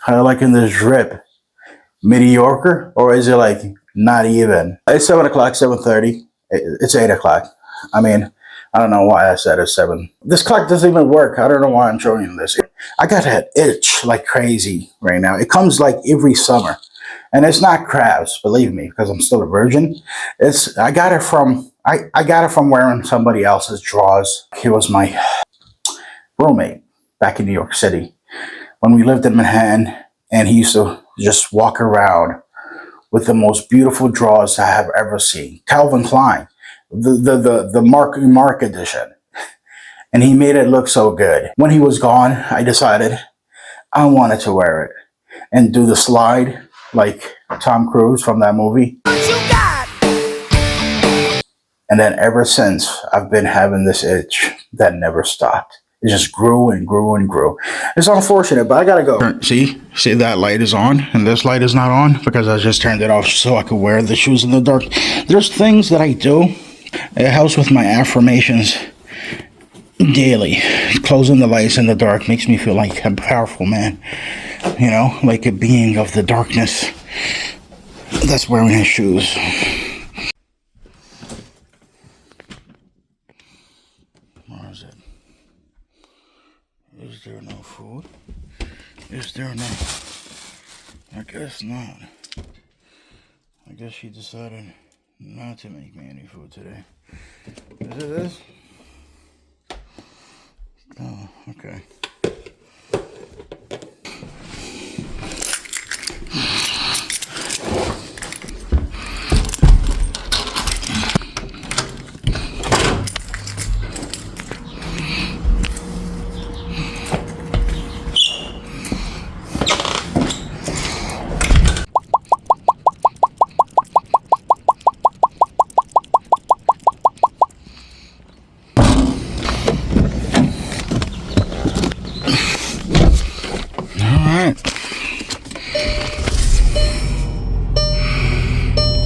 Like in the drip, mediocre, or is it like not even? It's 7 o'clock, 7:30. It's 8 o'clock. I mean, I don't know why I said it's seven. This clock doesn't even work. I don't know why I'm showing you this. I got that itch like crazy right now. It comes like every summer, and it's not crabs, believe me, because I'm still a virgin. It's I got it from wearing somebody else's drawers. He was my roommate back in New York City when we lived in Manhattan, and he used to just walk around with the most beautiful drawers I have ever seen. Calvin Klein, the Mark edition, and he made it look so good. When he was gone, I decided I wanted to wear it and do the slide like Tom Cruise from that movie. And then ever since, I've been having this itch that never stopped. It just grew and grew and grew. It's unfortunate, but I gotta go. See that light is on and this light is not on because I just turned it off so I could wear the shoes in the dark. There's things that I do. It helps with my affirmations daily. Closing the lights in the dark makes me feel like a powerful man. You know, like a being of the darkness that's wearing his shoes. Where is it? Is there no food? Is there no? I guess not. I guess she decided not to make me any food today. Is it this? Oh, okay.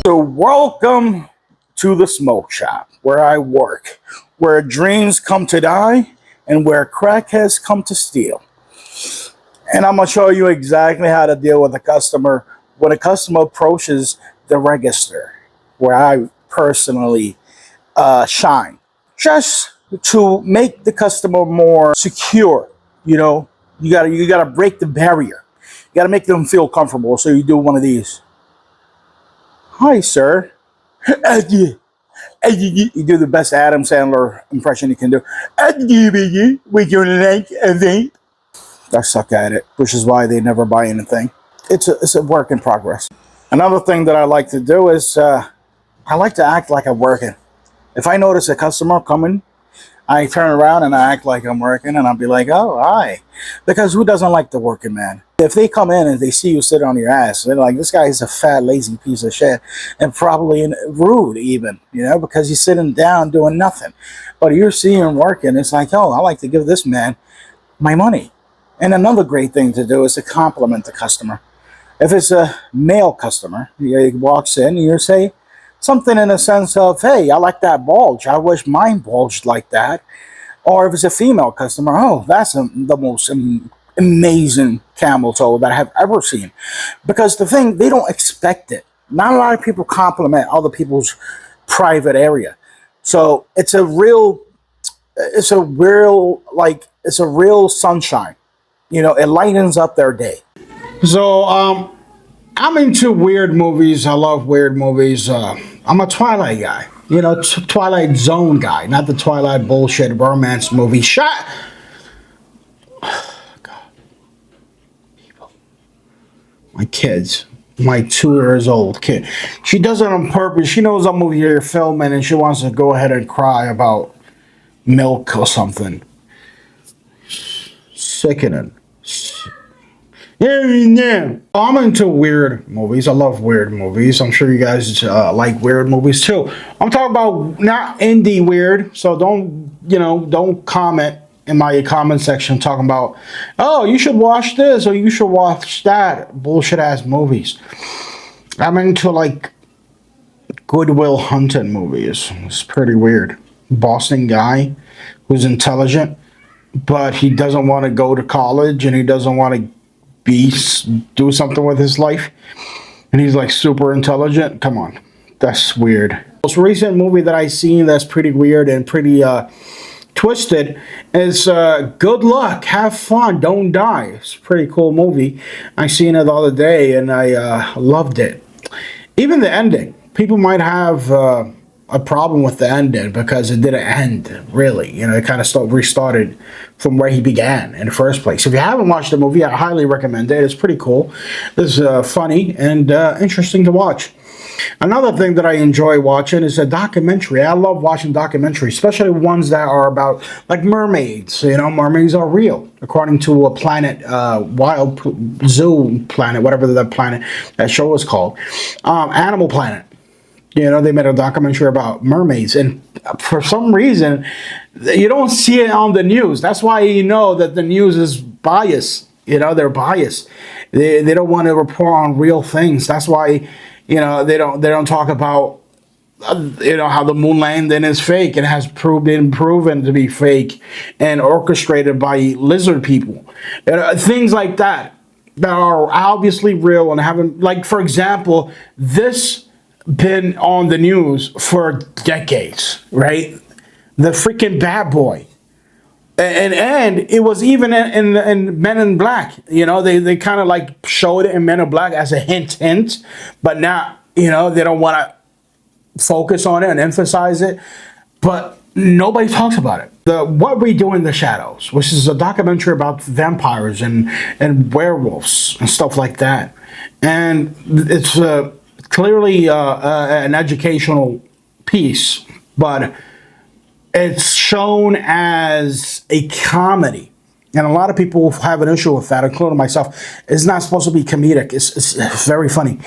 So welcome to the smoke shop where I work, where dreams come to die and where crackheads come to steal. And I'm going to show you exactly how to deal with a customer when a customer approaches the register, where I personally shine, just to make the customer more secure. You know, you gotta break the barrier. You gotta make them feel comfortable. So you do one of these. Hi, sir. You do the best Adam Sandler impression you can do. Would you like a vape? I suck at it, which is why they never buy anything. It's a work in progress. Another thing that I like to do is I like to act like I'm working. If I notice a customer coming, I turn around and I act like I'm working, and I'll be like, oh, hi. Because who doesn't like the working man? If they come in and they see you sit on your ass, they're like, this guy is a fat, lazy piece of shit, and probably rude even, you know, because he's sitting down doing nothing. But you see him working, it's like, oh, I like to give this man my money. And another great thing to do is to compliment the customer. If it's a male customer, he walks in, you say something in the sense of, hey, I like that bulge. I wish mine bulged like that. Or if it's a female customer, oh, that's the most amazing camel toe that I have ever seen. Because the thing, they don't expect it. Not a lot of people compliment other people's private area. So it's a real sunshine. You know, it lightens up their day. So, I'm into weird movies. I love weird movies. I'm a Twilight guy. You know, Twilight Zone guy, not the Twilight bullshit romance movie. God. People. My kids. My 2 years old kid. She does it on purpose. She knows what movie you're filming and she wants to go ahead and cry about milk or something. Sickening. Yeah. I'm into weird movies. I love weird movies. I'm sure you guys like weird movies too. I'm talking about not indie weird, so don't comment in my comment section talking about, oh, you should watch this or you should watch that bullshit ass movies. I'm into like Good Will Hunting movies. It's pretty weird. Boston guy who's intelligent, but he doesn't want to go to college and he doesn't want to do something with his life, and he's like super intelligent. Come on, that's weird. Most recent movie that I seen that's pretty weird and pretty twisted is Good Luck, Have Fun, Don't Die. It's a pretty cool movie. I seen it the other day and I loved it. Even the ending. People might have a problem with the ending because it didn't end, really. You know, it kind of restarted from where he began in the first place. If you haven't watched the movie, I highly recommend it. It's pretty cool. It's funny and interesting to watch. Another thing that I enjoy watching is a documentary. I love watching documentaries, especially ones that are about like mermaids. You know, mermaids are real, according to a planet, Wild Zoo Planet, whatever that planet that show is called, Animal Planet. You know, they made a documentary about mermaids, and for some reason, you don't see it on the news. That's why you know that the news is biased. You know, they're biased. They don't want to report on real things. That's why, you know, they don't talk about you know, how the moon landing is fake and has been proven to be fake and orchestrated by lizard people. Things like that that are obviously real and haven't, like, for example, this been on the news for decades, right? The freaking bad boy. And it was even in Men in Black. You know, they kind of like showed it in Men in Black as a hint, but now, you know, they don't want to focus on it and emphasize it, but nobody talks about it. What We Do in the Shadows, which is a documentary about vampires and werewolves and stuff like that. And it's clearly an educational piece, but it's shown as a comedy. And a lot of people have an issue with that, including myself. It's not supposed to be comedic. It's very funny,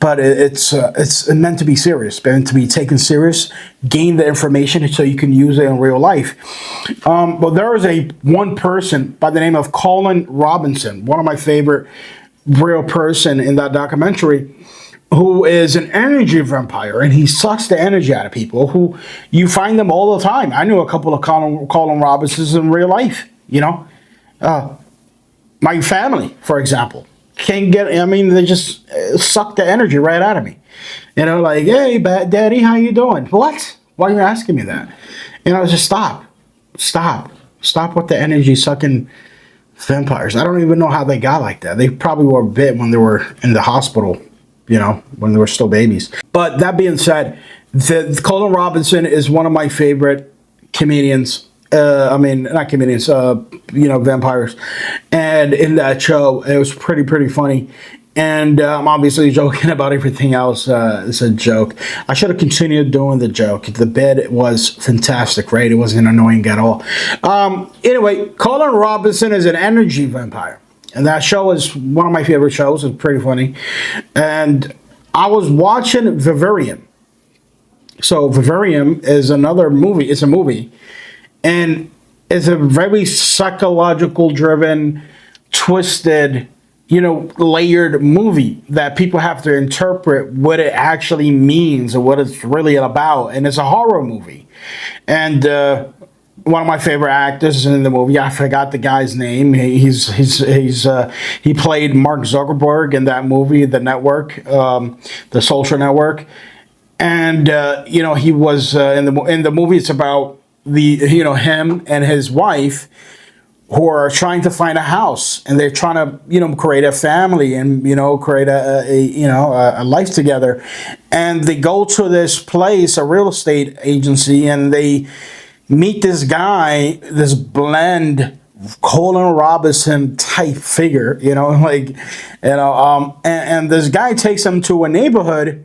but it's meant to be serious, meant to be taken serious. Gain the information so you can use it in real life. But there is one person by the name of Colin Robinson, one of my favorite real person in that documentary, who is an energy vampire, and he sucks the energy out of people. Who you find them all the time. I knew a couple of Colin Robinsons in real life. You know. My family, for example, can't get, I mean, they just suck the energy right out of me. You know, like, hey, daddy, how you doing? What? Why are you asking me that? You know, just stop with the energy sucking vampires. I don't even know how they got like that. They probably were bit when they were in the hospital, you know, when they were still babies. But that being said, Colin Robinson is one of my favorite comedians. I mean, not comedians, you know, vampires. And in that show, it was pretty funny. And I'm obviously joking about everything else. It's a joke. I should have continued doing the joke. The bit was fantastic, right? It wasn't annoying at all. Anyway, Colin Robinson is an energy vampire. And that show is one of my favorite shows. It's pretty funny. And I was watching Vivarium. So Vivarium is another movie. It's a movie. And it's a very psychological driven, twisted, you know, layered movie that people have to interpret what it actually means and what it's really about. And it's a horror movie. And one of my favorite actors in the movie, I forgot the guy's name. He played Mark Zuckerberg in that movie, The Network, The Social Network. And you know, he was in the movie. It's about him and his wife who are trying to find a house, and they're trying to, you know, create a family and, you know, create a life together. And they go to this place, a real estate agency, and they meet this guy, this blend Colin Robinson type figure, you know, like, you know, and this guy takes them to a neighborhood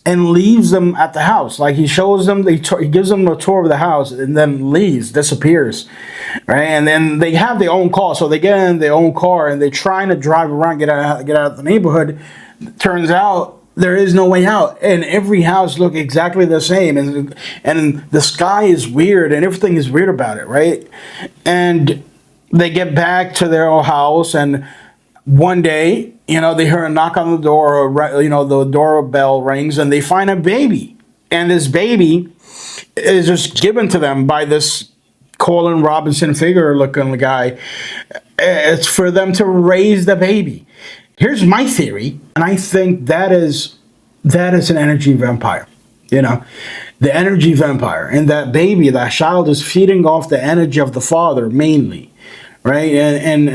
and leaves them at the house. Like, he shows them, he gives them a tour of the house and then leaves, disappears, right? And then they have their own car. So they get in their own car and they're trying to drive around, get out of the neighborhood. Turns out there is no way out. And every house looks exactly the same. And the sky is weird and everything is weird about it, right? And they get back to their own house, and one day, you know, they hear a knock on the door, or, you know, the doorbell rings, and they find a baby. And this baby is just given to them by this Colin Robinson figure looking guy. It's for them to raise the baby. Here's my theory, and I think that is an energy vampire. You know, the energy vampire, and that baby, that child is feeding off the energy of the father mainly, right? And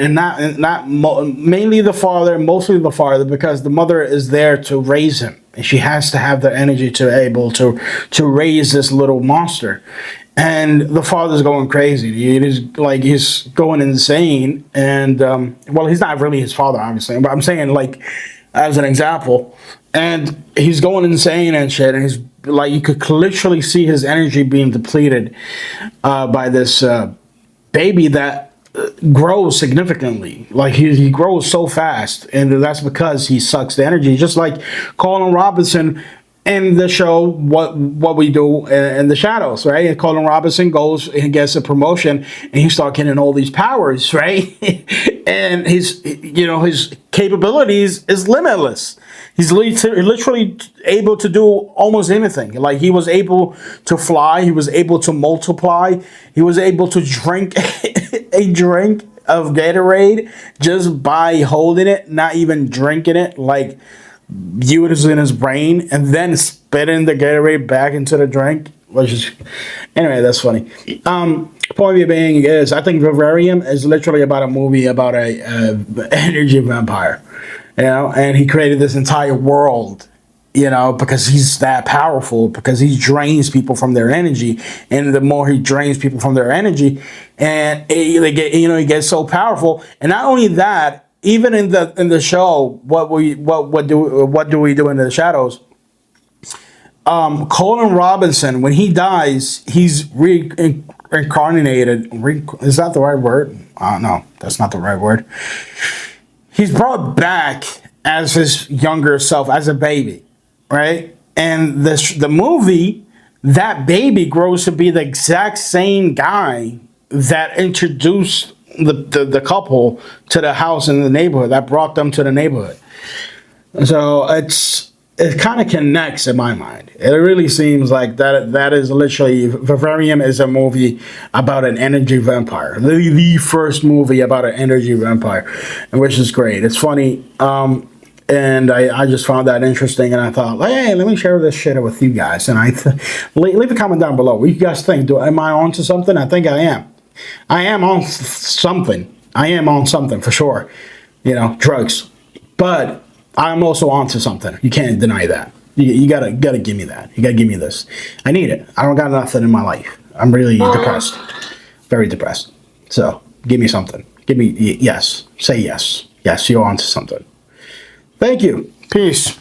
mainly the father, mostly the father, because the mother is there to raise him, and she has to have the energy to able to raise this little monster. And the father's going crazy. He's going insane. And well, he's not really his father, obviously, but I'm saying, like, as an example. And he's going insane and shit. And he's like, you could literally see his energy being depleted by this baby that grows significantly. Like he grows so fast, and that's because he sucks the energy. Just like Colin Robinson in the show What We Do in the Shadows, right? And Colin Robinson goes and gets a promotion, and he starts getting all these powers, right? And his capabilities is limitless. He's literally able to do almost anything. Like, he was able to fly, he was able to multiply, he was able to drink a drink of Gatorade just by holding it, not even drinking it, like using his brain, and then spitting the Gatorade back into the drink. Which is, anyway, that's funny. Point being is, I think Vivarium is literally about a movie about a energy vampire, and he created this entire world, because he's that powerful, because he drains people from their energy, and the more he drains people from their energy, and he gets so powerful. And not only that, even in the show, what do we do in the shadows? Colin Robinson, when he dies, he's reincarnated. Is that the right word? No, that's not the right word. He's brought back as his younger self, as a baby, right? And the movie, that baby grows to be the exact same guy that introduced the couple to the house in the neighborhood, that brought them to the neighborhood. So it kind of connects in my mind. It really seems like that is literally, Vivarium is a movie about an energy vampire. The first movie about an energy vampire, which is great. It's funny. And I just found that interesting, and I thought, hey, let me share this shit with you guys. And leave a comment down below. What you guys think? Am I on to something? I think I am. I am on something. I am on something for sure. Drugs. But I'm also on to something. You can't deny that. You gotta give me that. You gotta give me this. I need it. I don't got nothing in my life. I'm really depressed. Very depressed. So give me something. Give me yes. Say yes. Yes, you're on to something. Thank you. Peace.